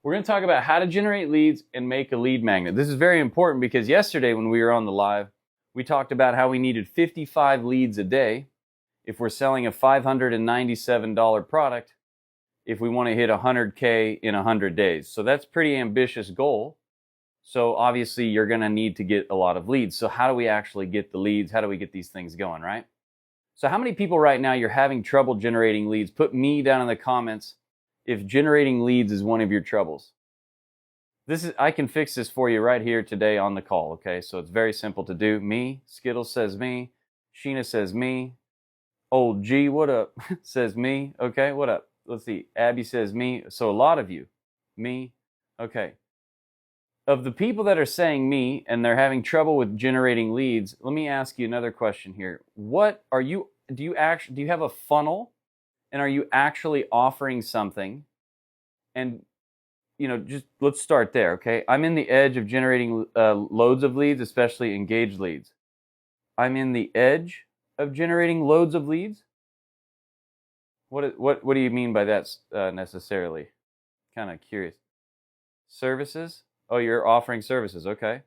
We're going to talk about how to generate leads and make a lead magnet. This is very important because yesterday when we were on the live, we talked about how we needed 55 leads a day if we're selling a $597 product if we want to hit 100K in 100 days. So that's a pretty ambitious goal. So obviously you're going to need to get a lot of leads. So how do we actually get the leads? How do we get these things going, right? So how many people right now you're having trouble generating leads? Put me down in the comments if generating leads is one of your troubles. I can fix this for you right here today on the call, okay? So it's very simple to do. Me, Skittles says me, Sheena says me, Old G, what up, says me, okay, what up? Let's see, Abby says me, so a lot of you, me, okay. Of the people that are saying me and they're having trouble with generating leads, let me ask you another question here. Do you have a funnel and are you actually offering something? And just let's start there, okay? I'm in the edge of generating loads of leads, especially engaged leads. I'm in the edge of generating loads of leads. What do you mean by that necessarily? Kind of curious. Services? Oh, you're offering services, okay.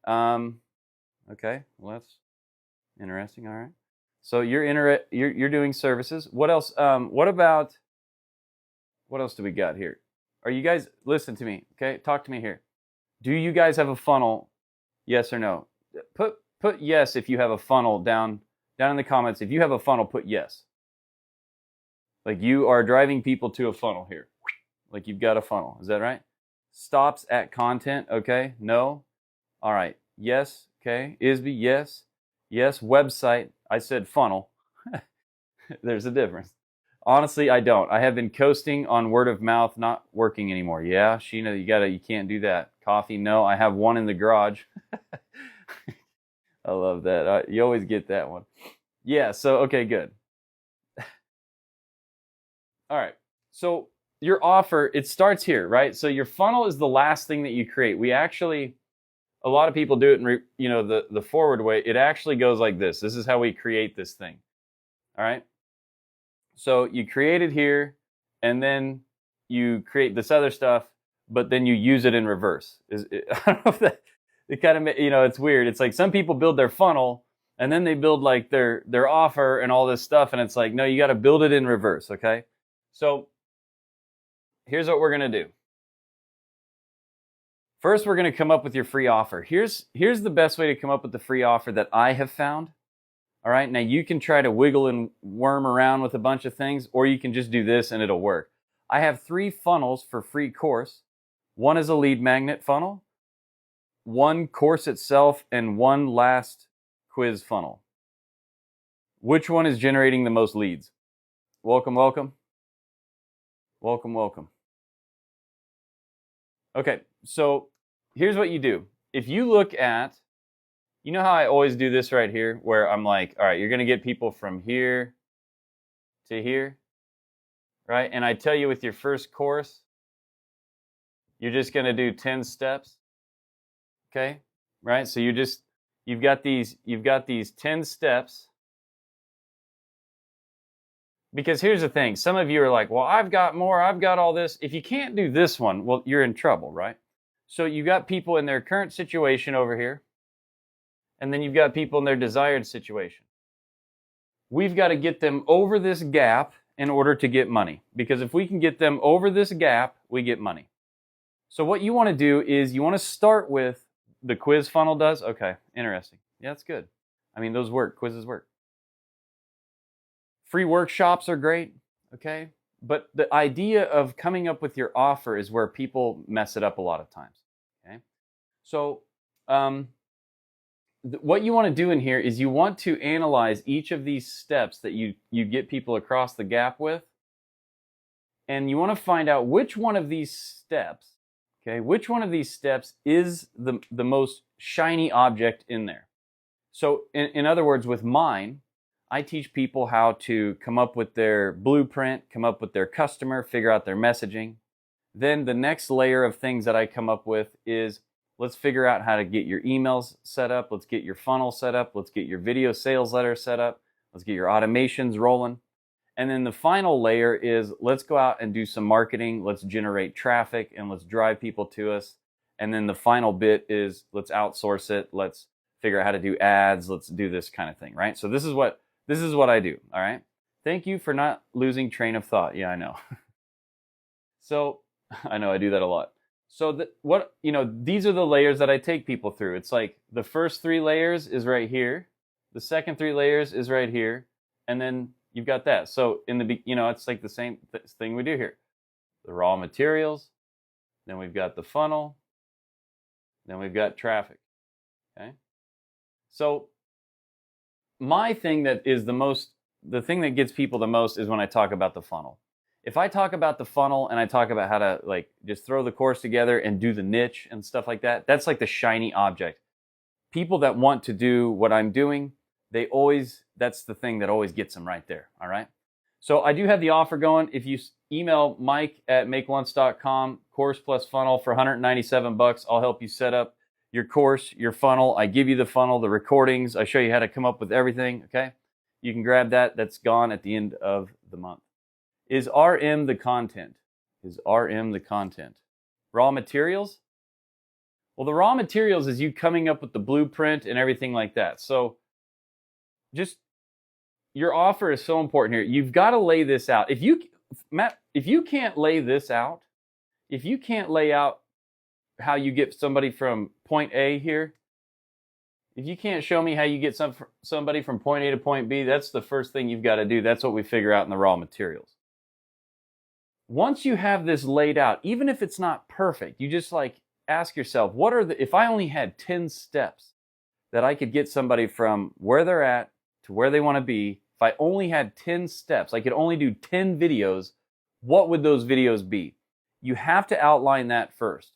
Okay, well that's interesting. All right. So you're doing services. What else? What else do we got here? Are you guys, listen to me, okay? Talk to me here. Do you guys have a funnel? Yes or no? Put yes if you have a funnel down in the comments. If you have a funnel, put yes. Like you are driving people to a funnel here. Like you've got a funnel. Is that right? Stops at content, okay? No? All right. Yes, okay. Isby, yes. Yes, website. I said funnel. There's a difference. Honestly, I don't. I have been coasting on word of mouth, not working anymore. Yeah, Sheena, you can't do that. Coffee, no. I have one in the garage. I love that. You always get that one. Yeah, so, okay, good. All right, so your offer, it starts here, right? So your funnel is the last thing that you create. A lot of people do it in the forward way. It actually goes like this. This is how we create this thing. All right? So you create it here, and then you create this other stuff, but then you use it in reverse. I don't know if that, it kind of, it's weird. It's like some people build their funnel, and then they build like their offer and all this stuff, and it's like, no, you got to build it in reverse, okay? So here's what we're going to do. First, we're going to come up with your free offer. Here's the best way to come up with the free offer that I have found. All right, now you can try to wiggle and worm around with a bunch of things, or you can just do this and it'll work. I have 3 funnels for free course. One is a lead magnet funnel, 1 course itself, and 1 last quiz funnel. Which one is generating the most leads? Welcome, welcome. Welcome, welcome. Okay, so here's what you do. If you look at, you know how I always do this right here, where I'm like, all right, you're going to get people from here to here, right? And I tell you with your first course, you're just going to do 10 steps, okay? Right? So you've got these 10 steps. Because here's the thing, some of you are like, well, I've got more, I've got all this. If you can't do this one, well, you're in trouble, right? So you got people in their current situation over here, and then you've got people in their desired situation. We've got to get them over this gap in order to get money. Because if we can get them over this gap, we get money. So what you want to do is you want to start with the quiz funnel does. Okay, interesting. Yeah, that's good. I mean, those work. Quizzes work. Free workshops are great, okay? But the idea of coming up with your offer is where people mess it up a lot of times, okay? So what you want to do in here is you want to analyze each of these steps that you get people across the gap with, and you want to find out which one of these steps, okay, which one of these steps is the most shiny object in there. So in other words, with mine, I teach people how to come up with their blueprint, come up with their customer, figure out their messaging. Then the next layer of things that I come up with is let's figure out how to get your emails set up. Let's get your funnel set up. Let's get your video sales letter set up. Let's get your automations rolling. And then the final layer is let's go out and do some marketing, let's generate traffic, and let's drive people to us. And then the final bit is let's outsource it, let's figure out how to do ads, let's do this kind of thing, right? So this is what I do, all right? Thank you for not losing train of thought. Yeah, I know. So I know I do that a lot. So these are the layers that I take people through. It's like the first 3 layers is right here. The second 3 layers is right here. And then you've got that. So it's like the same thing we do here. The raw materials, then we've got the funnel, then we've got traffic, okay? So my thing that is the thing that gets people the most is when I talk about the funnel. If I talk about the funnel and I talk about how to like just throw the course together and do the niche and stuff like that, that's like the shiny object. People that want to do what I'm doing, that's the thing that always gets them right there, all right? So I do have the offer going. If you email mike@makeonce.com, course plus funnel for $197, I'll help you set up your course, your funnel. I give you the funnel, the recordings. I show you how to come up with everything, okay? You can grab that. That's gone at the end of the month. Is RM the content? Is RM the content? Raw materials? Well, the raw materials is you coming up with the blueprint and everything like that. So just your offer is so important here. You've got to lay this out. If you can't lay this out, if you can't lay out how you get somebody from point A here, if you can't show me how you get somebody from point A to point B, that's the first thing you've got to do. That's what we figure out in the raw materials. Once you have this laid out, even if it's not perfect, you just like ask yourself, if I only had 10 steps that I could get somebody from where they're at to where they want to be, if I only had 10 steps, I could only do 10 videos, what would those videos be? You have to outline that first.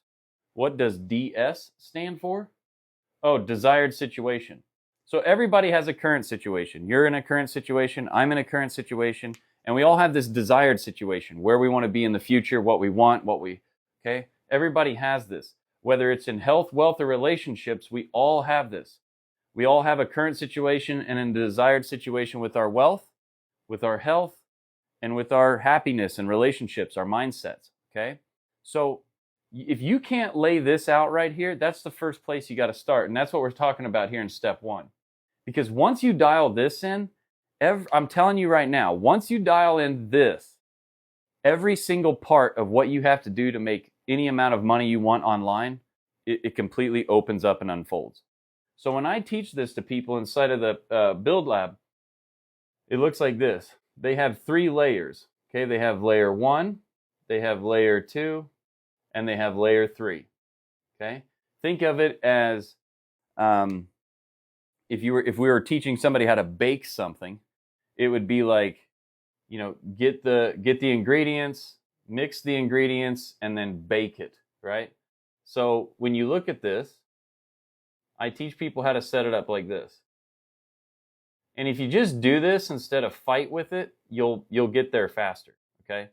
What does DS stand for? Oh, desired situation. So everybody has a current situation. You're in a current situation, I'm in a current situation, and we all have this desired situation, where we want to be in the future, what we want, okay? Everybody has this. Whether it's in health, wealth, or relationships, we all have this. We all have a current situation and a desired situation with our wealth, with our health, and with our happiness and relationships, our mindsets, okay? So if you can't lay this out right here, that's the first place you got to start. And that's what we're talking about here in step 1. Because once you dial this in, I'm telling you right now, once you dial in this, every single part of what you have to do to make any amount of money you want online, it completely opens up and unfolds. So when I teach this to people inside of the Build Lab, it looks like this. They have 3 layers. Okay, they have layer 1, they have layer 2, and they have layer 3. Okay, think of it as if we were teaching somebody how to bake something, it would be like, get the ingredients, mix the ingredients, and then bake it, right? So when you look at this, I teach people how to set it up like this. And if you just do this instead of fight with it, you'll get there faster, okay?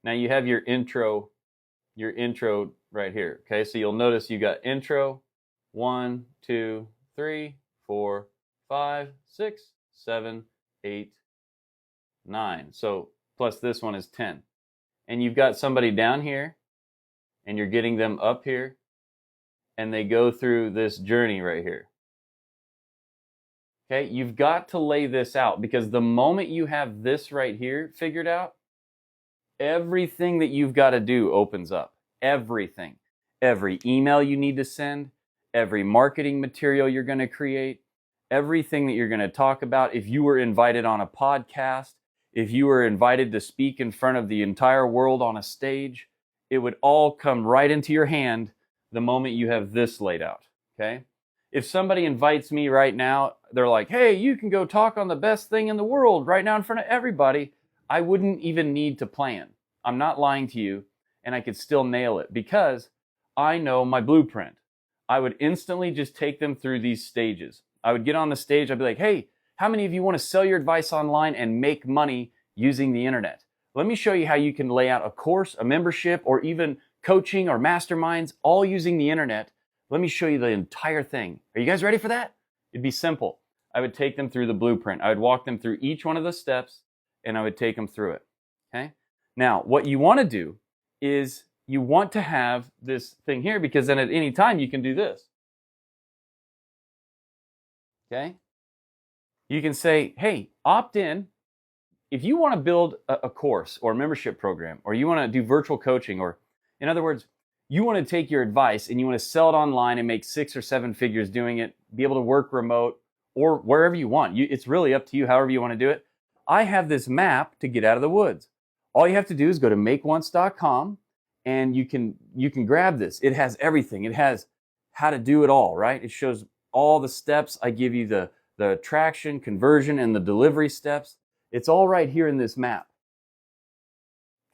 Now you have your intro right here, okay? So you'll notice you got intro, 1, 2, 3, 4, 5, 6, 7, 8, 9. So plus this one is 10. And you've got somebody down here, and you're getting them up here, and they go through this journey right here. Okay, you've got to lay this out, because the moment you have this right here figured out, everything that you've got to do opens up. Everything. Every email you need to send, every marketing material you're going to create, everything that you're going to talk about. If you were invited on a podcast, if you were invited to speak in front of the entire world on a stage, it would all come right into your hand the moment you have this laid out, okay? If somebody invites me right now, they're like, hey, you can go talk on the best thing in the world right now in front of everybody, I wouldn't even need to plan. I'm not lying to you, and I could still nail it because I know my blueprint. I would instantly just take them through these stages. I would get on the stage, I'd be like, hey, how many of you want to sell your advice online and make money using the internet? Let me show you how you can lay out a course, a membership, or even coaching or masterminds, all using the internet. Let me show you the entire thing. Are you guys ready for that? It'd be simple. I would take them through the blueprint. I would walk them through each one of the steps, and I would take them through it. Okay. Now, what you want to do is you want to have this thing here, because then at any time you can do this. Okay. You can say, hey, opt in. If you want to build a course or a membership program, or you want to do virtual coaching, or in other words, you want to take your advice and you want to sell it online and make 6 or 7 figures doing it, be able to work remote or wherever you want. It's really up to you, however you want to do it. I have this map to get out of the woods. All you have to do is go to makeonce.com and you can grab this. It has everything. It has how to do it all, right? It shows all the steps. I give you the attraction, conversion, and the delivery steps. It's all right here in this map.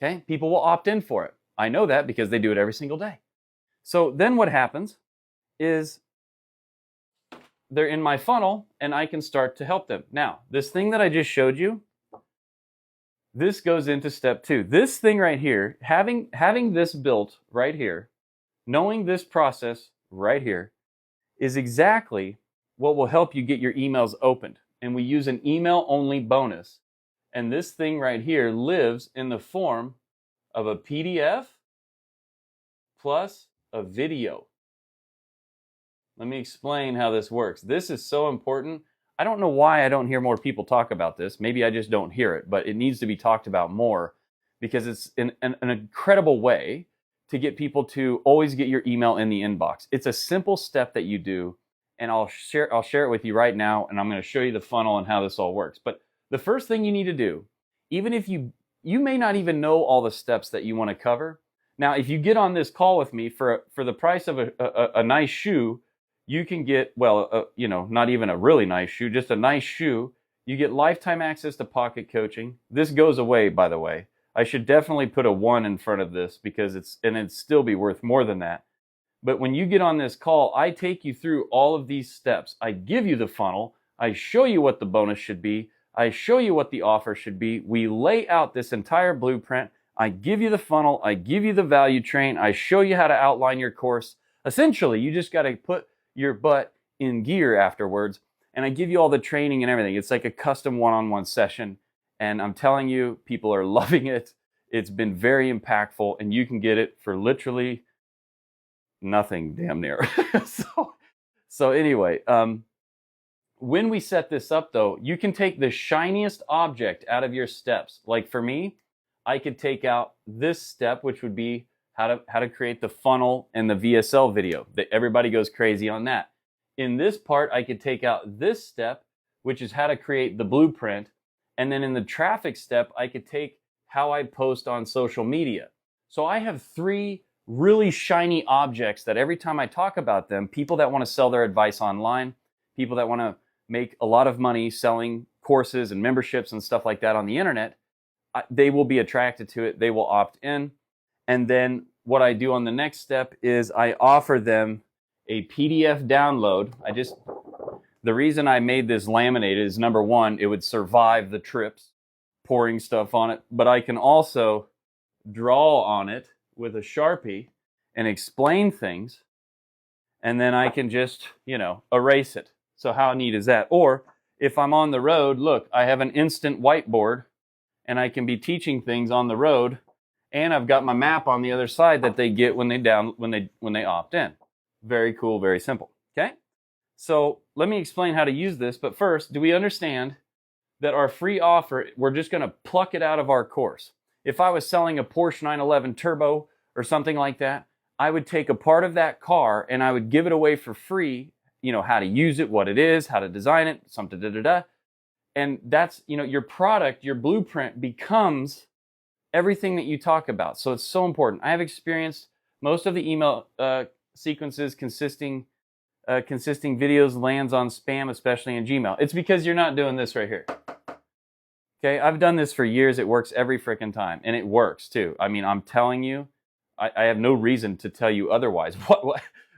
Okay? People will opt in for it. I know that because they do it every single day. So then what happens is they're in my funnel and I can start to help them. Now, this thing that I just showed you, this goes into step 2. This thing right here, having this built right here, knowing this process right here, is exactly what will help you get your emails opened. And we use an email-only bonus. And this thing right here lives in the form of a PDF plus a video. Let me explain how this works. This is so important. I don't know why I don't hear more people talk about this. Maybe I just don't hear it, but it needs to be talked about more, because it's an incredible way to get people to always get your email in the inbox. It's a simple step that you do, and I'll share it with you right now, and I'm going to show you the funnel and how this all works. But the first thing you need to do, even if you may not even know all the steps that you want to cover. Now, if you get on this call with me for the price of a nice shoe, you can get, not even a really nice shoe, just a nice shoe. You get lifetime access to pocket coaching. This goes away, by the way. I should definitely put a 1 in front of this, because it'd still be worth more than that. But when you get on this call, I take you through all of these steps. I give you the funnel. I show you what the bonus should be. I show you what the offer should be. We lay out this entire blueprint. I give you the funnel. I give you the value train. I show you how to outline your course. Essentially, you just got to put your butt in gear afterwards. And I give you all the training and everything. It's like a custom one-on-one session. And I'm telling you, people are loving it. It's been very impactful, and you can get it for literally nothing, damn near. So anyway, when we set this up, though, you can take the shiniest object out of your steps. Like for me, I could take out this step, which would be how to create the funnel and the VSL video. Everybody goes crazy on that. In this part, I could take out this step, which is how to create the blueprint. And then in the traffic step, I could take how I post on social media. So I have 3 really shiny objects that every time I talk about them, people that want to sell their advice online, people that want to make a lot of money selling courses and memberships and stuff like that on the internet, they will be attracted to it. They will opt in. And then what I do on the next step is I offer them a PDF download. The reason I made this laminated is, number 1, it would survive the trips, pouring stuff on it, but I can also draw on it with a Sharpie and explain things, and then I can just, erase it. So how neat is that? Or if I'm on the road, look, I have an instant whiteboard, and I can be teaching things on the road, and I've got my map on the other side that they get when they opt in. Very cool, very simple. Okay? So let me explain how to use this, but first, do we understand that our free offer, we're just going to pluck it out of our course? If I was selling a Porsche 911 Turbo or something like that, I would take a part of that car and I would give it away for free, how to use it, what it is, how to design it, something da-da-da. And that's, your product, your blueprint becomes everything that you talk about. So it's so important. I have experienced most of the email sequences consisting videos lands on spam, especially in Gmail. It's because you're not doing this right here. Okay, I've done this for years. It works every frickin' time, and it works too. I mean, I'm telling you, I have no reason to tell you otherwise.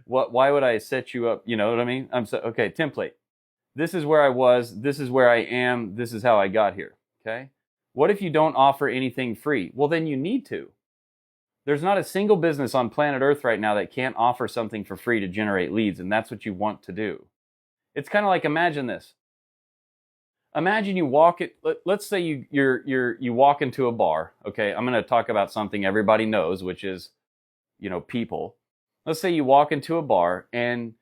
Why would I set you up? You know what I mean? Okay, template. This is where I was. This is where I am. This is how I got here. Okay. What if you don't offer anything free? Well, then you need to. There's not a single business on planet Earth right now that can't offer something for free to generate leads, and that's what you want to do. It's kind of like, imagine this. Imagine you walk it. Let's say you walk into a bar. Okay, I'm going to talk about something everybody knows, which is, people. Let's say you walk into a bar and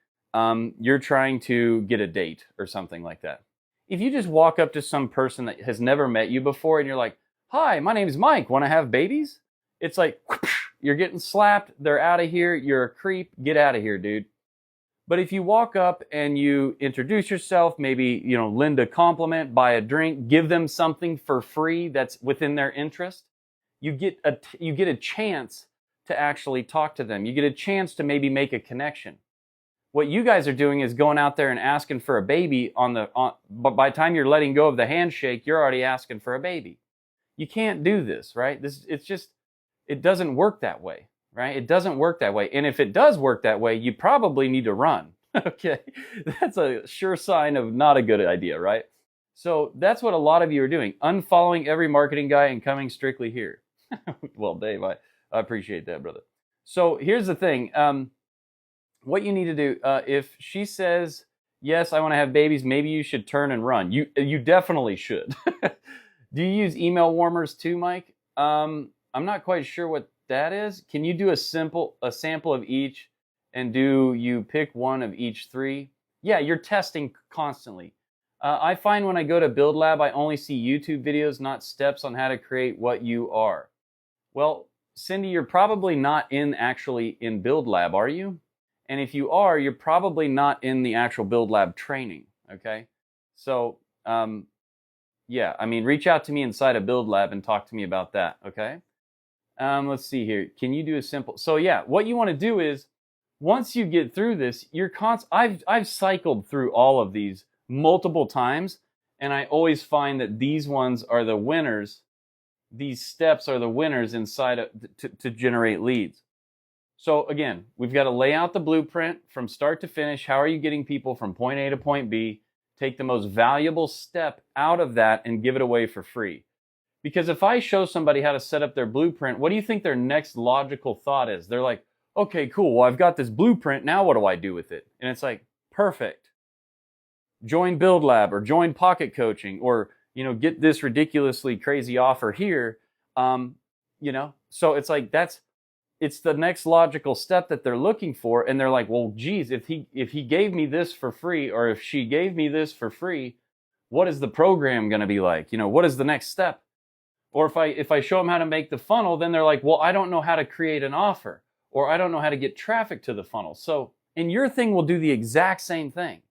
you're trying to get a date or something like that. If you just walk up to some person that has never met you before and you're like, "Hi, my name's Mike. Want to have babies?" It's like you're getting slapped. They're out of here. You're a creep. Get out of here, dude. But if you walk up and you introduce yourself, maybe, lend a compliment, buy a drink, give them something for free that's within their interest, you get a chance to actually talk to them. You get a chance to maybe make a connection. What you guys are doing is going out there and asking for a baby but by the time you're letting go of the handshake, you're already asking for a baby. You can't do this, right? It doesn't work that way. Right? It doesn't work that way. And if it does work that way, you probably need to run. Okay. That's a sure sign of not a good idea, right? So that's what a lot of you are doing. Unfollowing every marketing guy and coming strictly here. Well, Dave, I appreciate that, brother. So here's the thing. What you need to do, if she says, yes, I want to have babies, maybe you should turn and run. You definitely should. Do you use email warmers too, Mike? I'm not quite sure what that is. Can you do a sample of each, and do you pick one of each three? Yeah, you're testing constantly. I find when I go to Build Lab, I only see YouTube videos, not steps on how to create what you are. Well, Cindy, you're probably not actually in Build Lab, are you? And if you are, you're probably not in the actual Build Lab training, okay? So, yeah, reach out to me inside of Build Lab and talk to me about that, okay? Let's see here. Can you do a simple? So yeah, what you want to do is, once you get through this, I've cycled through all of these multiple times, and I always find that these ones are the winners. These steps are the winners inside to generate leads. So again, we've got to lay out the blueprint from start to finish. How are you getting people from point A to point B? Take the most valuable step out of that and give it away for free. Because if I show somebody how to set up their blueprint, what do you think their next logical thought is? They're like, okay, cool. Well, I've got this blueprint. Now what do I do with it? And it's like, perfect. Join Build Lab or join Pocket Coaching, or, get this ridiculously crazy offer here. So it's like, it's the next logical step that they're looking for. And they're like, well, geez, if he gave me this for free, or if she gave me this for free, what is the program going to be like? What is the next step? Or if I show them how to make the funnel, then they're like, well, I don't know how to create an offer, or I don't know how to get traffic to the funnel. So, and your thing will do the exact same thing.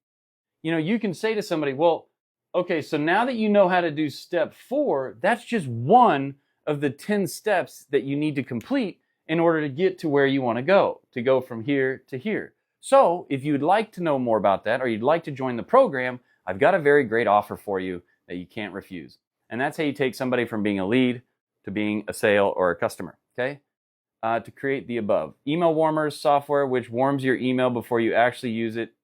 You can say to somebody, well, okay, so now that you know how to do step 4, that's just one of the 10 steps that you need to complete in order to get to where you want to go from here to here. So if you'd like to know more about that, or you'd like to join the program, I've got a very great offer for you that you can't refuse. And that's how you take somebody from being a lead to being a sale or a customer, okay? To create the above. Email warmers software, which warms your email before you actually use it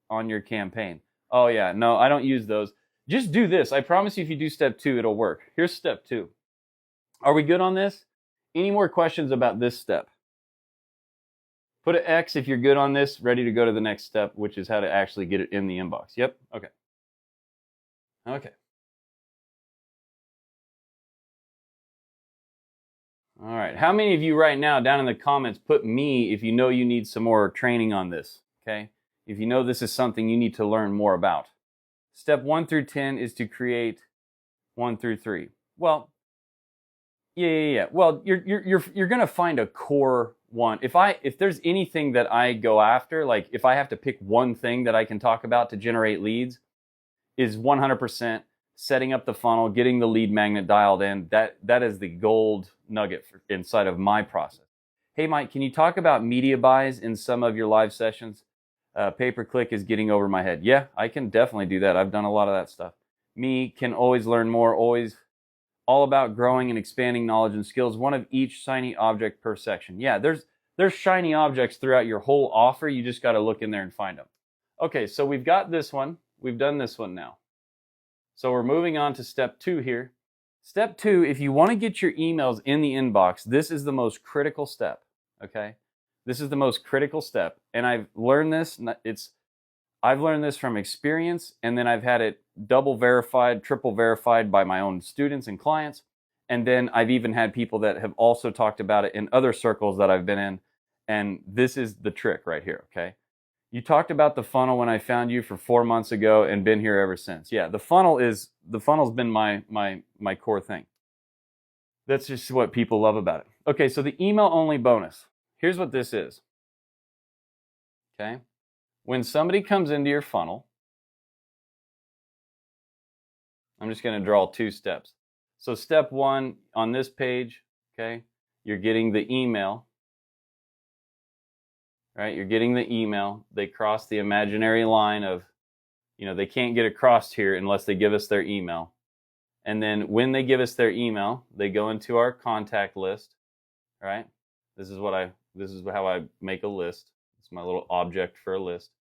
on your campaign. Oh yeah, no, I don't use those. Just do this. I promise you, if you do step 2, it'll work. Here's step 2. Are we good on this? Any more questions about this step? Put an X if you're good on this, ready to go to the next step, which is how to actually get it in the inbox. Yep, okay. Okay. All right. How many of you right now down in the comments put me if you know you need some more training on this, okay? If you know this is something you need to learn more about. Step 1 through 10 is to create 1 through 3. Well, yeah. Well, you're going to find a core one. If there's anything that I go after, like if I have to pick one thing that I can talk about to generate leads, is 100% setting up the funnel, getting the lead magnet dialed in. That is the gold nugget inside of my process. Hey, Mike, can you talk about media buys in some of your live sessions? Pay-per-click is getting over my head. Yeah, I can definitely do that. I've done a lot of that stuff. Me can always learn more, always all about growing and expanding knowledge and skills, one of each shiny object per section. Yeah, there's shiny objects throughout your whole offer. You just got to look in there and find them. Okay, so we've got this one. We've done this one now. So we're moving on to step 2 here. Step 2, if you want to get your emails in the inbox, this is the most critical step, okay? This is the most critical step. And I've learned this from experience, and then I've had it double verified, triple verified by my own students and clients. And then I've even had people that have also talked about it in other circles that I've been in. And this is the trick right here, okay? You talked about the funnel when I found you for 4 months ago and been here ever since. Yeah, the funnel's been my core thing. That's just what people love about it. Okay, so the email only bonus. Here's what this is. Okay? When somebody comes into your funnel, I'm just going to draw 2 steps. So step 1 on this page, okay? You're getting the email. Right? You're getting the email. They cross the imaginary line of, they can't get across here unless they give us their email. And then when they give us their email, they go into our contact list, right? This is how I make a list. It's my little object for a list.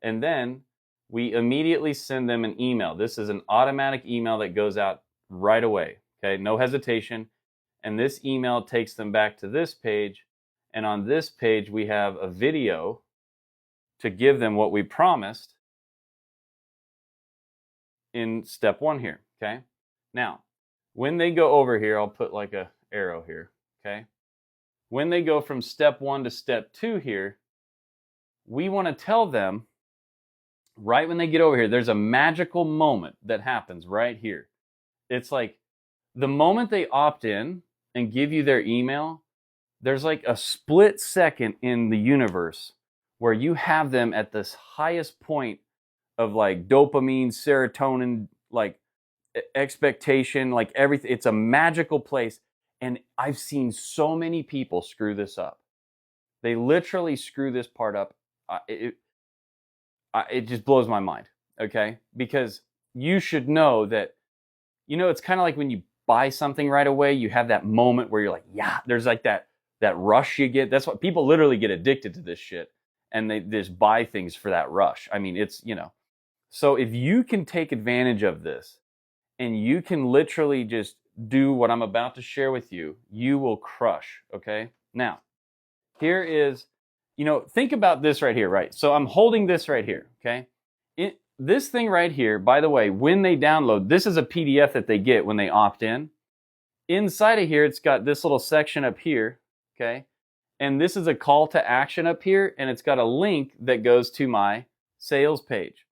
And then we immediately send them an email. This is an automatic email that goes out right away, okay? No hesitation. And this email takes them back to this page. And on this page, we have a video to give them what we promised in step 1 here, okay? Now, when they go over here, I'll put like a arrow here, okay? When they go from step 1 to step 2 here, we want to tell them, right when they get over here, there's a magical moment that happens right here. It's like the moment they opt in and give you their email, there's like a split second in the universe where you have them at this highest point of like dopamine, serotonin, like expectation, like everything. It's a magical place. And I've seen so many people screw this up. They literally screw this part up. It just blows my mind, okay? Because you should know that, it's kind of like when you buy something right away, you have that moment where you're like, yeah, there's like that rush you get. That's what people literally get addicted to this shit. And they just buy things for that rush. I mean, it's, So if you can take advantage of this and you can literally just do what I'm about to share with you, you will crush, okay? Now, here is, think about this right here, right? So I'm holding this right here, okay? This thing right here, by the way, when they download, this is a PDF that they get when they opt in. Inside of here, it's got this little section up here, okay? And this is a call to action up here, and it's got a link that goes to my sales page.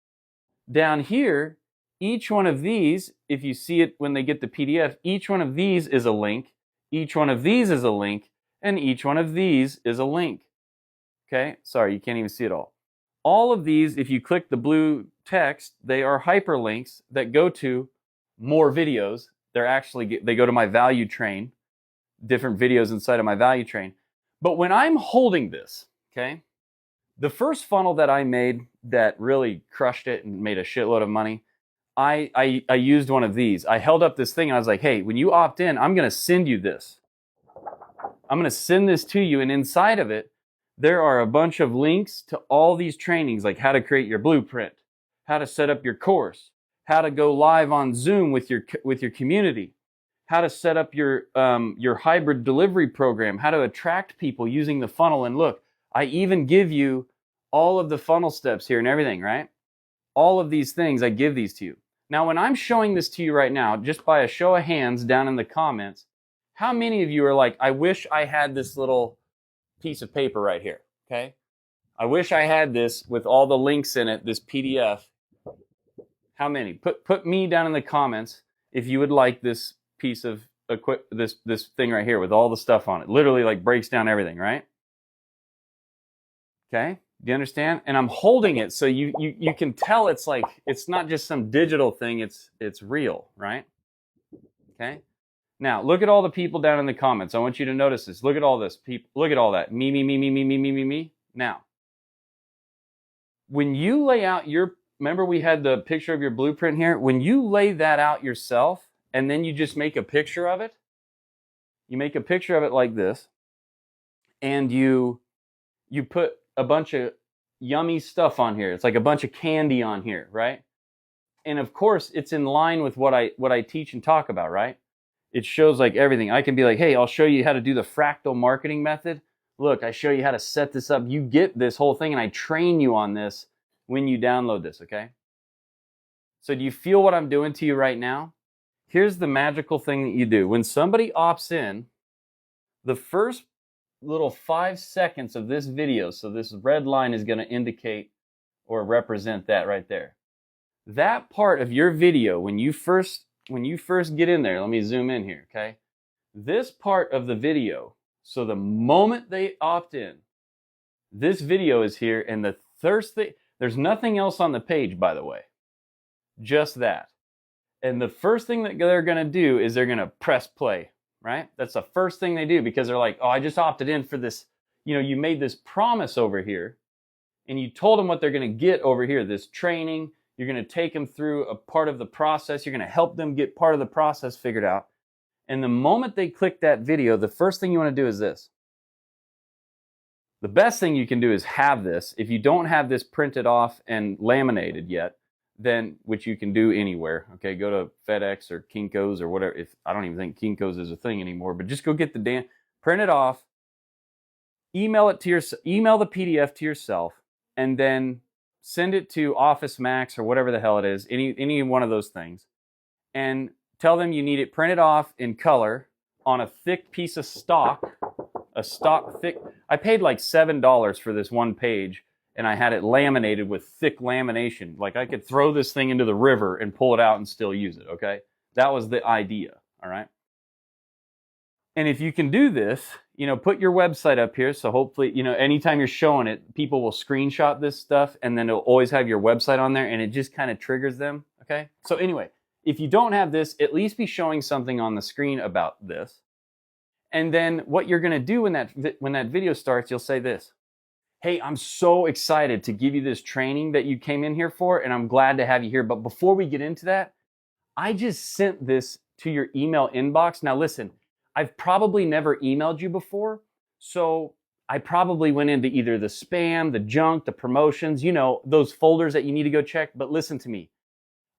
Down here, each one of these, if you see it when they get the PDF, each one of these is a link, each one of these is a link, and each one of these is a link. Okay, sorry, you can't even see it all. All of these, if you click the blue text, they are hyperlinks that go to more videos. They go to my value train, different videos inside of my value train. But when I'm holding this, okay, the first funnel that I made that really crushed it and made a shitload of money, I used one of these. I held up this thing and I was like, hey, when you opt in, I'm going to send you this. I'm going to send this to you. And inside of it, there are a bunch of links to all these trainings, like how to create your blueprint, how to set up your course, how to go live on Zoom with your community, how to set up your hybrid delivery program, how to attract people using the funnel. And look, I even give you all of the funnel steps here and everything, right? All of these things, I give these to you. Now, when I'm showing this to you right now, just by a show of hands down in the comments, how many of you are like, I wish I had this little piece of paper right here, okay? I wish I had this with all the links in it, this PDF. How many? Put me down in the comments if you would like this piece of this thing right here with all the stuff on it. Literally like breaks down everything, right? Okay? Do you understand? And I'm holding it so you can tell it's like, it's not just some digital thing, it's real, right? Okay? Now, look at all the people down in the comments. I want you to notice this. Look at all this. Look at all that. Me. Now, when you lay out remember we had the picture of your blueprint here? When you lay that out yourself and then you just make a picture of it, you make a picture of it like this, and you put a bunch of yummy stuff on here. It's like a bunch of candy on here, right? And of course, it's in line with what I teach and talk about, right? It shows like everything. I can be like, hey, I'll show you how to do the fractal marketing method. Look, I show you how to set this up. You get this whole thing, and I train you on this when you download this, okay? So do you feel what I'm doing to you right now? Here's the magical thing that you do. When somebody opts in, the first little 5 seconds of this video, so this red line is going to indicate or represent that right there. That part of your video, when you first get in there, let me zoom in here, okay? This part of the video, so the moment they opt in, this video is here, and the first thing, there's nothing else on the page, by the way, just that. And the first thing that they're going to do is they're going to press play, right? That's the first thing they do, because they're like, oh, I just opted in for this. You know, you made this promise over here, and you told them what they're going to get over here, this training. You're going to take them through a part of the process. You're going to help them get part of the process figured out. And the moment they click that video, the first thing you want to do is this. The best thing you can do is have this. If you don't have this printed off and laminated yet, then, which you can do anywhere, okay, go to FedEx or Kinko's or whatever. If I don't even think Kinko's is a thing anymore, but just go get the print it off, email it to email the PDF to yourself, and then send it to Office Max or whatever the hell it is, any one of those things, and tell them you need it printed off in color on a thick piece of stock, thick. I paid like $7 for this one page, and I had it laminated with thick lamination. Like I could throw this thing into the river and pull it out and still use it, okay? That was the idea, all right? And if you can do this, you know, put your website up here. So hopefully, you know, anytime you're showing it, people will screenshot this stuff, and then it'll always have your website on there, and it just kind of triggers them, okay? So anyway, if you don't have this, at least be showing something on the screen about this. And then what you're going to do when that video starts, you'll say this. Hey, I'm so excited to give you this training that you came in here for, and I'm glad to have you here. But before we get into that, I just sent this to your email inbox. Now listen, I've probably never emailed you before, so I probably went into either the spam, the junk, the promotions, you know, those folders that you need to go check. But listen to me.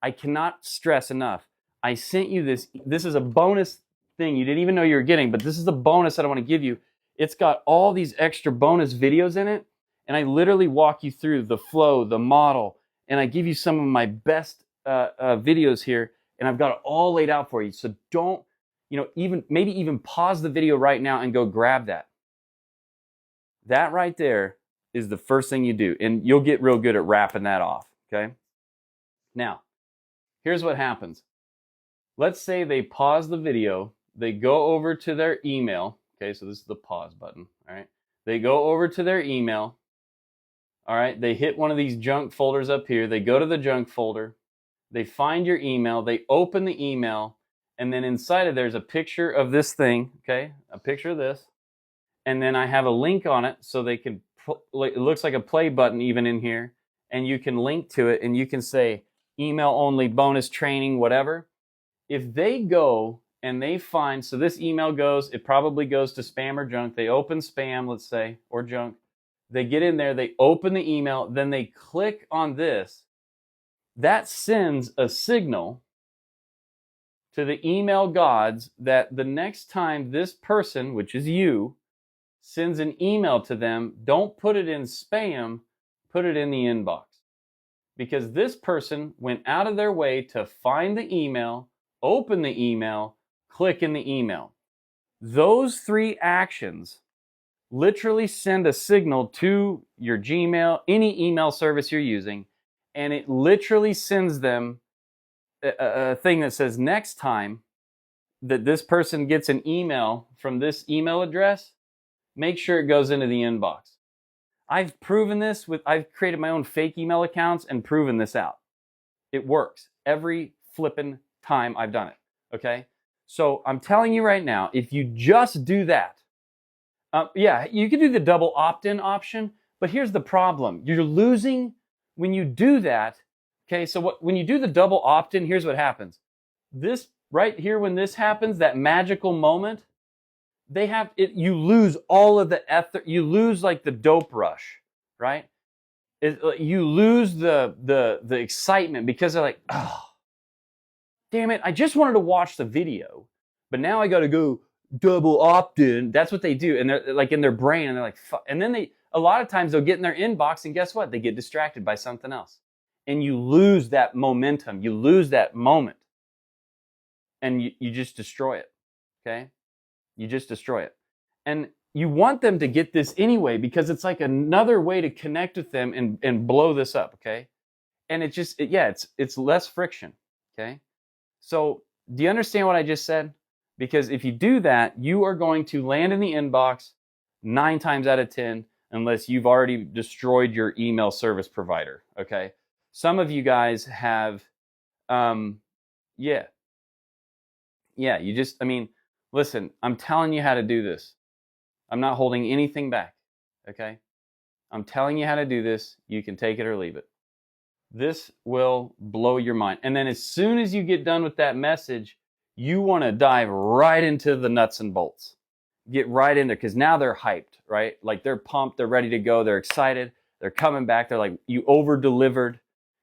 I cannot stress enough. I sent you this. This is a bonus thing you didn't even know you were getting, but this is the bonus that I want to give you. It's got all these extra bonus videos in it, and I literally walk you through the flow, the model, and I give you some of my best videos here, and I've got it all laid out for you. So don't, you know, maybe even pause the video right now and go grab that. That right there is the first thing you do, and you'll get real good at wrapping that off, okay? Now, here's what happens. Let's say they pause the video, they go over to their email, okay, so this is the pause button, all right? They go over to their email, all right? They hit one of these junk folders up here, they go to the junk folder, they find your email, they open the email, and then inside of there's a picture of this thing, okay, a picture of this, and then I have a link on it so they can, it looks like a play button even in here, and you can link to it, and you can say email only, bonus training, whatever. If they go and they find, so this email goes, it probably goes to spam or junk. They open spam, let's say, or junk. They get in there, they open the email, then they click on this. That sends a signal to the email gods that the next time this person, which is you, sends an email to them, don't put it in spam, put it in the inbox. Because this person went out of their way to find the email, open the email, click in the email. Those three actions literally send a signal to your Gmail, any email service you're using, and it literally sends them a thing that says next time that this person gets an email from this email address, make sure it goes into the inbox. I've proven this I've created my own fake email accounts and proven this out. It works every flippin' time I've done it, okay? So I'm telling you right now, if you just do that, yeah, you can do the double opt-in option, but here's the problem. You're losing when you do that, okay? So when you do the double opt-in, here's what happens. This right here, when this happens, that magical moment, you lose all of the ether, you lose like the dope rush, right? You lose the excitement because they're like, oh, damn it, I just wanted to watch the video, but now I got to go double opt-in. That's what they do, and they're like in their brain, and they're like, fuck. And then a lot of times they'll get in their inbox, and guess what? They get distracted by something else, and you lose that momentum, you lose that moment, and you just destroy it. Okay? You just destroy it. And you want them to get this anyway, because it's like another way to connect with them and blow this up. Okay? And it's less friction. Okay? So do you understand what I just said? Because if you do that, you are going to land in the inbox 9 times out of 10, unless you've already destroyed your email service provider. Okay? Some of you guys have, yeah, listen, I'm telling you how to do this. I'm not holding anything back. Okay? I'm telling you how to do this. You can take it or leave it. This will blow your mind. And then as soon as you get done with that message, you want to dive right into the nuts and bolts. Get right in there, because now they're hyped, right? Like they're pumped, they're ready to go, they're excited, they're coming back. They're like, you over-delivered.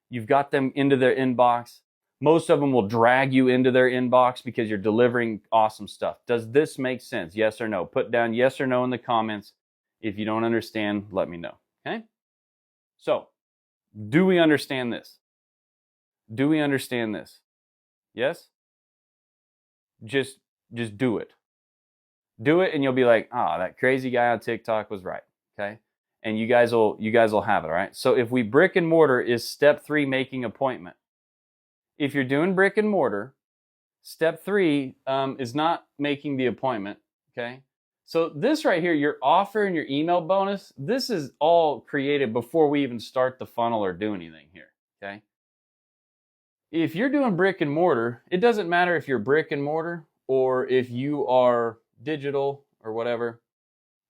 You've got them into their inbox. Most of them will drag you into their inbox because you're delivering awesome stuff. Does this make sense? Yes or no? Put down yes or no in the comments. If you don't understand, let me know. Okay? So, do we understand this? Do we understand this? Yes? Just do it. Do it and you'll be like, that crazy guy on TikTok was right. Okay? And you guys will have it, all right? So if we brick and mortar is step 3, making appointment. If you're doing brick and mortar, step 3 is not making the appointment, okay? So this right here, your offer and your email bonus, this is all created before we even start the funnel or do anything here, okay? If you're doing brick and mortar, it doesn't matter if you're brick and mortar or if you are digital or whatever.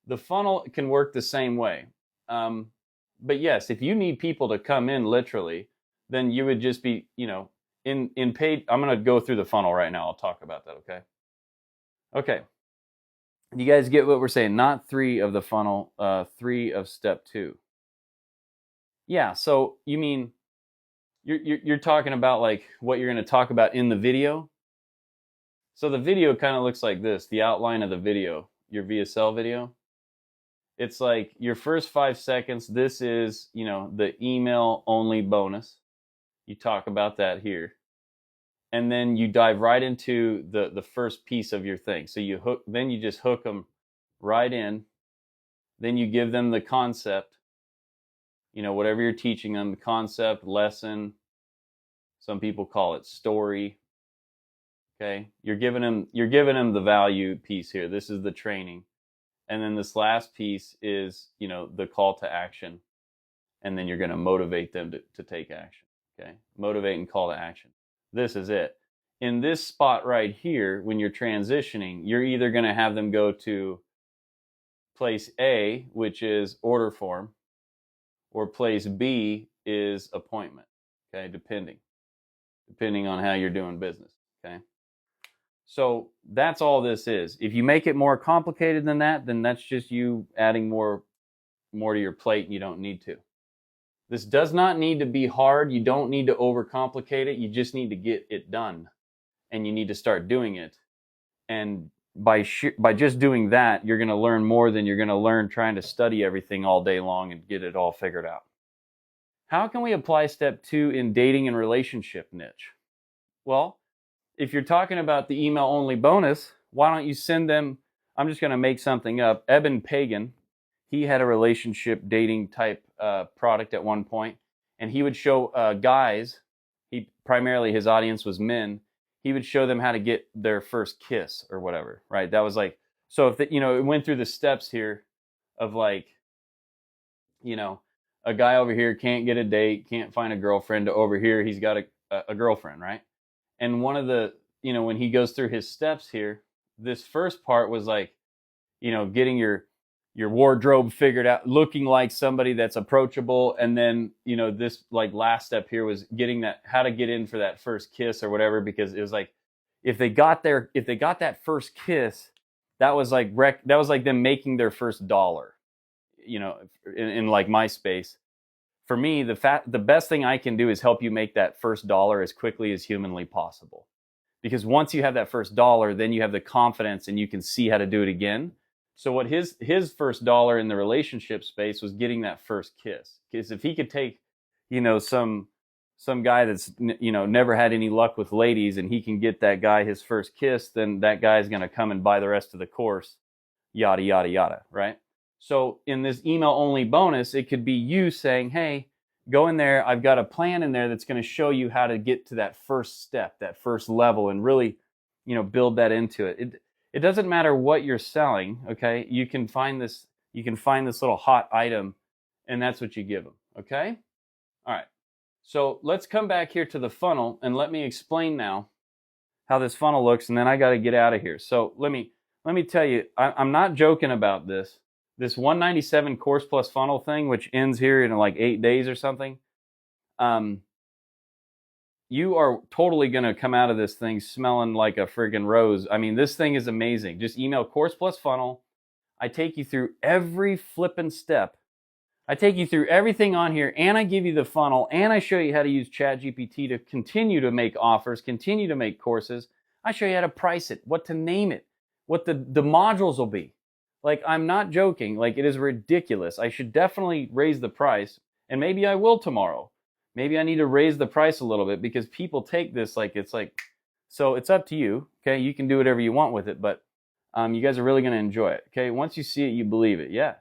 The funnel can work the same way. But yes, if you need people to come in literally, then you would just be, in paid. I'm going to go through the funnel right now. I'll talk about that, okay? Okay. You guys get what we're saying? Not 3 of the funnel, 3 of step 2. Yeah, so you mean you're talking about like what you're going to talk about in the video? So the video kind of looks like this, the outline of the video, your VSL video. It's like your first 5 seconds, this is, the email only bonus. You talk about that here. And then you dive right into the first piece of your thing. So then you just hook them right in. Then you give them the concept, whatever you're teaching them, the concept, lesson. Some people call it story. Okay? You're giving them the value piece here. This is the training. And then this last piece is, the call to action. And then you're going to motivate them to take action. Okay? Motivate and call to action. This is it. In this spot right here, when you're transitioning, you're either going to have them go to place A, which is order form, or place B is appointment. Okay? Depending on how you're doing business. Okay? So that's all this is. If you make it more complicated than that, then that's just you adding more to your plate and you don't need to. This does not need to be hard. You don't need to overcomplicate it. You just need to get it done. And you need to start doing it. And by just doing that, you're going to learn more than you're going to learn trying to study everything all day long and get it all figured out. How can we apply step 2 in dating and relationship niche? Well, if you're talking about the email only bonus, why don't you send them, I'm just going to make something up, Eben Pagan. He had a relationship dating type product at one point, and he would show guys, primarily his audience was men, he would show them how to get their first kiss or whatever, right? That was like, so if it went through the steps here of like, a guy over here can't get a date, can't find a girlfriend, to over here he's got a girlfriend, right? And one of the, when he goes through his steps here, this first part was like, getting your wardrobe figured out, looking like somebody that's approachable. And then, this like last step here was getting that, how to get in for that first kiss or whatever, because it was like, if they got that first kiss, that was like them making their first dollar, in like my space. For me, the best thing I can do is help you make that first dollar as quickly as humanly possible. Because once you have that first dollar, then you have the confidence and you can see how to do it again. So what his first dollar in the relationship space was getting that first kiss. Because if he could take, some some guy that's never had any luck with ladies, and he can get that guy his first kiss, then that guy's going to come and buy the rest of the course, yada yada yada, right? So in this email only bonus, it could be you saying, hey, go in there, I've got a plan in there that's going to show you how to get to that first step, that first level, and really build that into it. It doesn't matter what you're selling, okay? You can find this little hot item, and that's what you give them, okay? All right. So let's come back here to the funnel, and let me explain now how this funnel looks, and then I got to get out of here. So let me tell you, I'm not joking about this. This 197 course plus funnel thing, which ends here in like 8 days or something, you are totally going to come out of this thing smelling like a friggin' rose. I mean, this thing is amazing. Just email course plus funnel. I take you through every flippin' step. I take you through everything on here, and I give you the funnel, and I show you how to use ChatGPT to continue to make offers, continue to make courses. I show you how to price it, what to name it, what the modules will be. Like, I'm not joking. Like, it is ridiculous. I should definitely raise the price, and maybe I will tomorrow. Maybe I need to raise the price a little bit because people take this like it's like, so it's up to you, okay? You can do whatever you want with it, but you guys are really going to enjoy it, okay? Once you see it, you believe it, yeah.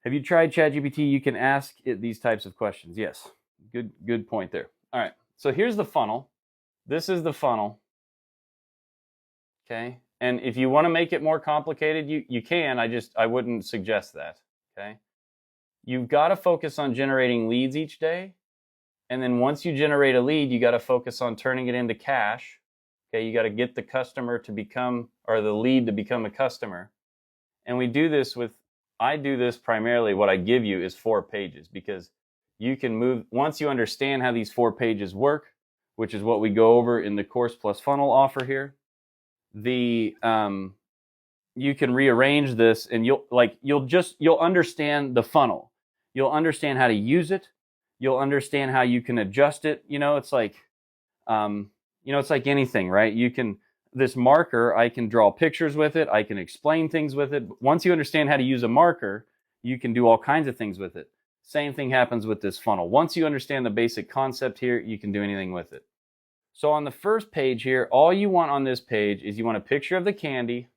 Have you tried ChatGPT? You can ask it these types of questions. Yes, good point there. All right, so here's the funnel. This is the funnel, okay? And if you want to make it more complicated, you can. I wouldn't suggest that, okay? You've got to focus on generating leads each day. And then once you generate a lead, you got to focus on turning it into cash. Okay, you got to get the customer to become, or the lead to become a customer. And I do this primarily, what I give you is 4 pages, because you can move, once you understand how these 4 pages work, which is what we go over in the course plus funnel offer here, you can rearrange this, and you'll understand the funnel. You'll understand how to use it. You'll understand how you can adjust it. It's like, it's like anything, right? This marker, I can draw pictures with it. I can explain things with it. Once you understand how to use a marker, you can do all kinds of things with it. Same thing happens with this funnel. Once you understand the basic concept here, you can do anything with it. So on the first page here, all you want on this page is you want a picture of the candy,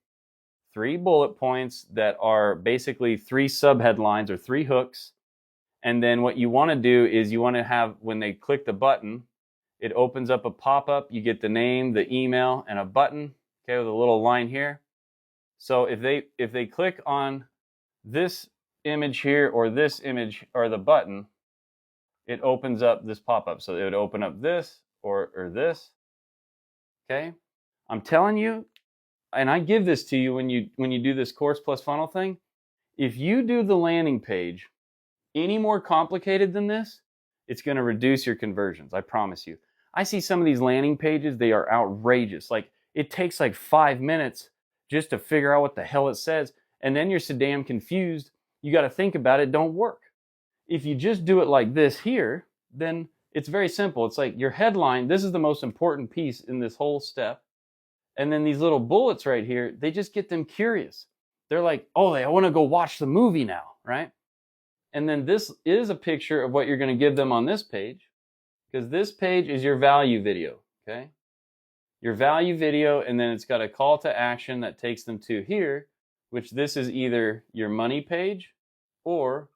3 bullet points that are basically 3 subheadlines or 3 hooks. And then what you want to do is you want to have, when they click the button, it opens up a pop-up. You get the name, the email, and a button, okay, with a little line here. So if they click on this image here or this image or the button, it opens up this pop-up. So it would open up this or this, okay? I'm telling you, and I give this to you when you do this course plus funnel thing, if you do the landing page any more complicated than this, it's going to reduce your conversions. I promise you. I see some of these landing pages, they are outrageous. Like, it takes like 5 minutes just to figure out what the hell it says. And then you're so damn confused, you got to think about it, don't work. If you just do it like this here, then it's very simple. It's like your headline, this is the most important piece in this whole step. And then these little bullets right here, they just get them curious. They're like, oh, I want to go watch the movie now, right? And then this is a picture of what you're going to give them on this page, because this page is your value video, okay? Your value video, and then it's got a call to action that takes them to here, which this is either your money page or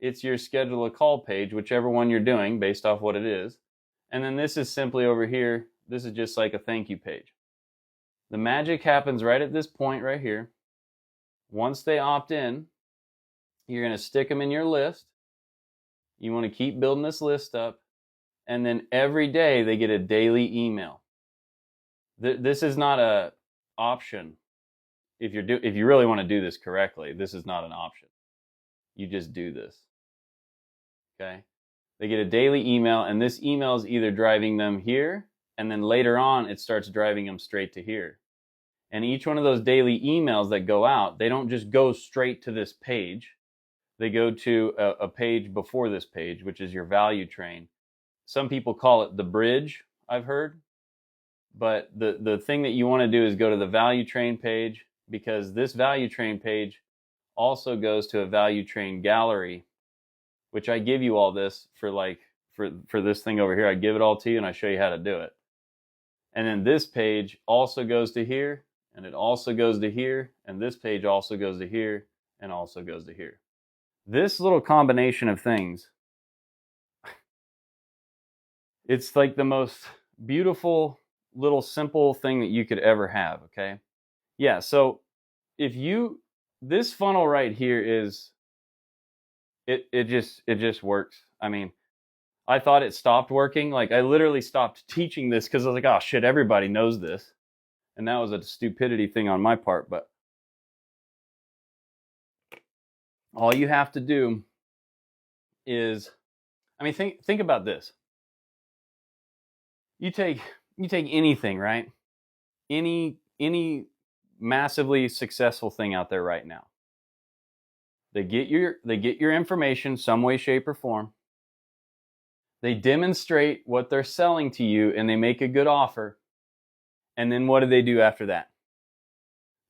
it's your schedule a call page, whichever one you're doing based off what it is. And then this is simply over here, this is just like a thank you page. The magic happens right at this point right here. Once they opt in, you're going to stick them in your list. You want to keep building this list up. And then every day they get a daily email. This is not an option. If you really want to do this correctly, this is not an option. You just do this. Okay? They get a daily email, and this email is either driving them here, and then later on it starts driving them straight to here. And each one of those daily emails that go out, they don't just go straight to this page. They go to a page before this page, which is your value train. Some people call it the bridge, I've heard. But the thing that you want to do is go to the value train page, because this value train page also goes to a value train gallery, which I give you all this for like for this thing over here. I give it all to you and I show you how to do it. And then this page also goes to here, and it also goes to here, and this page also goes to here, and also goes to here. This little combination of things, it's like the most beautiful little simple thing that you could ever have, okay? Yeah, so this funnel right here is, it just works. I mean, I thought it stopped working. Like, I literally stopped teaching this because I was like, oh shit, everybody knows this. And that was a stupidity thing on my part. But all you have to do is, I mean, think about this. You take anything, right? Any massively successful thing out there right now. They get your information some way, shape, or form. They demonstrate what they're selling to you, and they make a good offer. And then what do they do after that?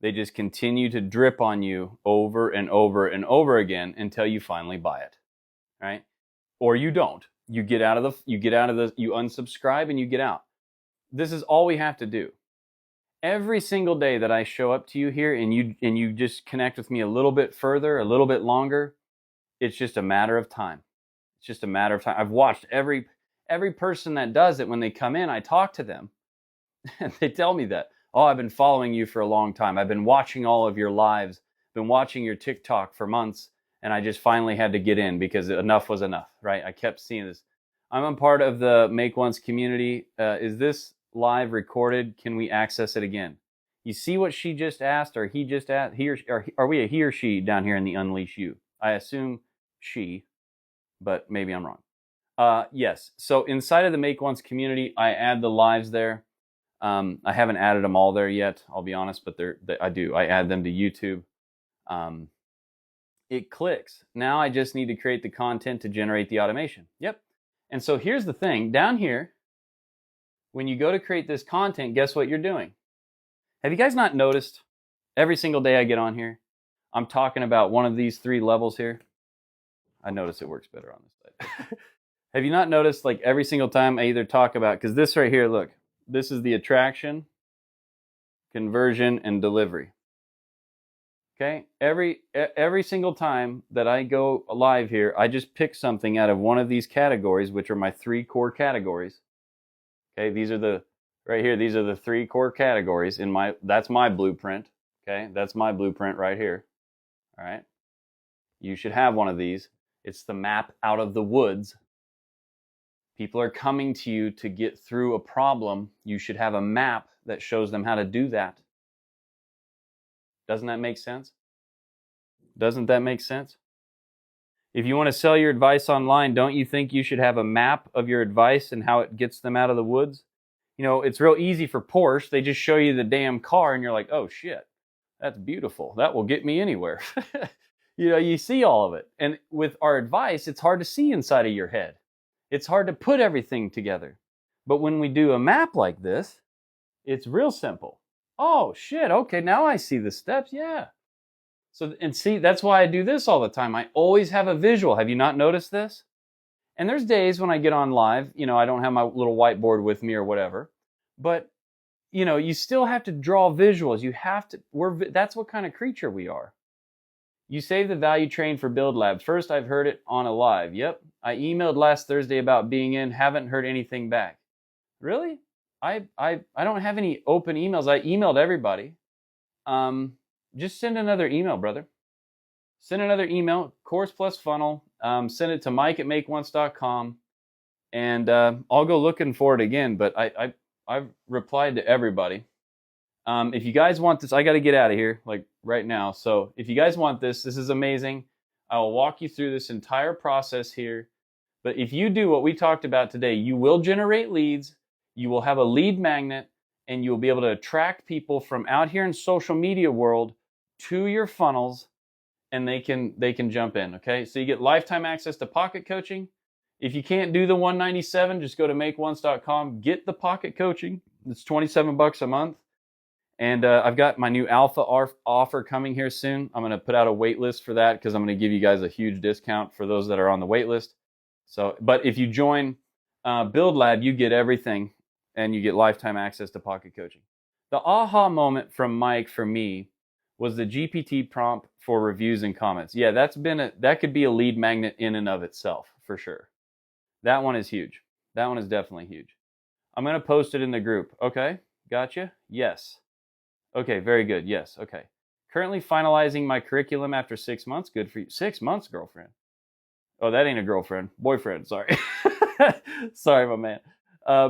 They just continue to drip on you over and over and over again until you finally buy it, right? Or you don't. You unsubscribe and you get out. This is all we have to do. Every single day that I show up to you here and you just connect with me a little bit further, a little bit longer, it's just a matter of time. It's just a matter of time. I've watched every person that does it. When they come in, I talk to them and they tell me that, oh, I've been following you for a long time. I've been watching all of your lives, been watching your TikTok for months, and I just finally had to get in because enough was enough, right? I kept seeing this. I'm a part of the Make Once community. Is this live recorded? Can we access it again? You see what she just asked, or he just asked? Are we a he or she down here in the Unleash You? I assume she, but maybe I'm wrong. Yes. So inside of the Make Once community, I add the lives there. I haven't added them all there yet, I'll be honest, but I do. I add them to YouTube. It clicks. Now I just need to create the content to generate the automation. Yep. And so here's the thing. Down here, when you go to create this content, guess what you're doing? Have you guys not noticed every single day I get on here, I'm talking about one of these 3 levels here? I notice it works better on this side. Have you not noticed, like, every single time I either talk about, because this right here, look, this is the attraction, conversion, and delivery. Okay? Every single time that I go live here, I just pick something out of one of these categories, which are my 3 core categories. Okay, these are the 3 core categories that's my blueprint. Okay, that's my blueprint right here. All right. You should have one of these. It's the map out of the woods. People are coming to you to get through a problem. You should have a map that shows them how to do that. Doesn't that make sense? Doesn't that make sense? If you want to sell your advice online, don't you think you should have a map of your advice and how it gets them out of the woods? You know, it's real easy for Porsche. They just show you the damn car and you're like, oh shit, that's beautiful. That will get me anywhere. You know, you see all of it. And with our advice, it's hard to see inside of your head. It's hard to put everything together. But when we do a map like this, it's real simple. Oh shit, okay, now I see the steps, yeah. So, and see, that's why I do this all the time. I always have a visual. Have you not noticed this? And there's days when I get on live, you know, I don't have my little whiteboard with me or whatever. But, you know, you still have to draw visuals. You have to, that's what kind of creature we are. You save the value train for Build Labs. First, I've heard it on a live. Yep. I emailed last Thursday about being in. Haven't heard anything back. Really? I don't have any open emails. I emailed everybody. Just send another email, brother. Send another email, course plus funnel. Send it to mike@makeonce.com. And I'll go looking for it again. But I've replied to everybody. If you guys want this, I got to get out of here like right now. So if you guys want this is amazing. I will walk you through this entire process here. But if you do what we talked about today, you will generate leads. You will have a lead magnet, and you'll be able to attract people from out here in social media world to your funnels, and they can jump in. Okay, so you get lifetime access to pocket coaching. If you can't do the $197, just go to makeonce.com. Get the pocket coaching. It's $27 a month. And I've got my new alpha offer coming here soon. I'm going to put out a wait list for that because I'm going to give you guys a huge discount for those that are on the wait list. So, but if you join Build Lab, you get everything, and you get lifetime access to Pocket Coaching. The aha moment from Mike for me was the GPT prompt for reviews and comments. Yeah, that could be a lead magnet in and of itself for sure. That one is huge. That one is definitely huge. I'm going to post it in the group. Okay, gotcha. Yes. Okay, very good. Yes. Okay. Currently finalizing my curriculum after 6 months. Good for you. 6 months, girlfriend. Oh, that ain't a girlfriend. Boyfriend, sorry. Sorry, my man.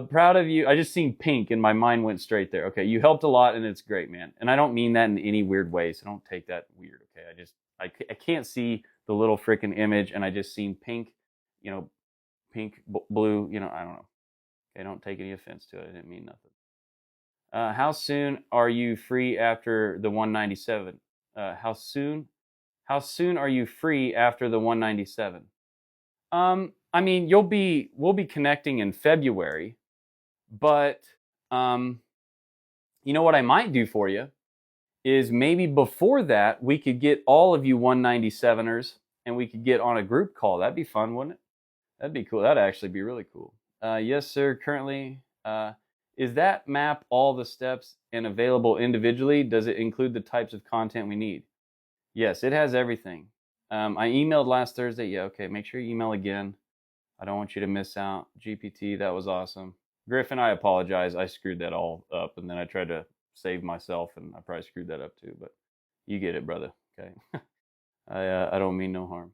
Proud of you. I just seen pink and my mind went straight there. Okay, you helped a lot and it's great, man. And I don't mean that in any weird way, so don't take that weird, okay? I can't see the little freaking image and I just seen pink, pink, blue, I don't know. Okay, don't take any offense to it. I didn't mean nothing. How soon are you free after the 197? How soon are you free after the 197? I mean, we'll be connecting in February, but you know what I might do for you is maybe before that we could get all of you 197ers and we could get on a group call. That'd be fun, wouldn't it? That'd be cool. That'd actually be really cool. Yes, sir. Currently, is that map all the steps and available individually? Does it include the types of content we need? Yes, it has everything. I emailed last Thursday. Yeah, okay. Make sure you email again. I don't want you to miss out. GPT, that was awesome. Griffin, I apologize. I screwed that all up, and then I tried to save myself, and I probably screwed that up too. But you get it, brother. Okay. I don't mean no harm.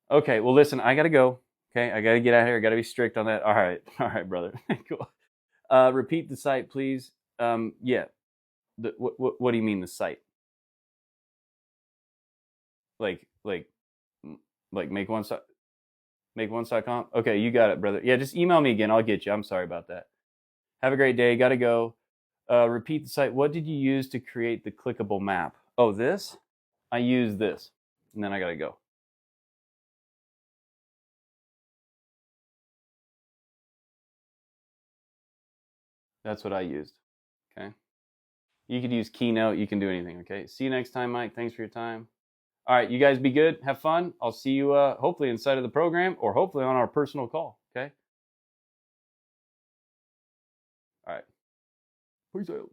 Okay. Well, listen, I gotta go. Okay, I gotta get out of here. I gotta be strict on that. All right, brother. Cool. Repeat the site, please. Yeah. What do you mean the site? Like like like make1.com? Okay, you got it, brother. Yeah, just email me again. I'll get you. I'm sorry about that. Have a great day. Got to go. Repeat the site. What did you use to create the clickable map? Oh, this? I use this. And then I got to go. That's what I used. Okay. You could use Keynote. You can do anything. Okay. See you next time, Mike. Thanks for your time. All right. You guys be good. Have fun. I'll see you hopefully inside of the program or hopefully on our personal call. Okay. All right. Peace out.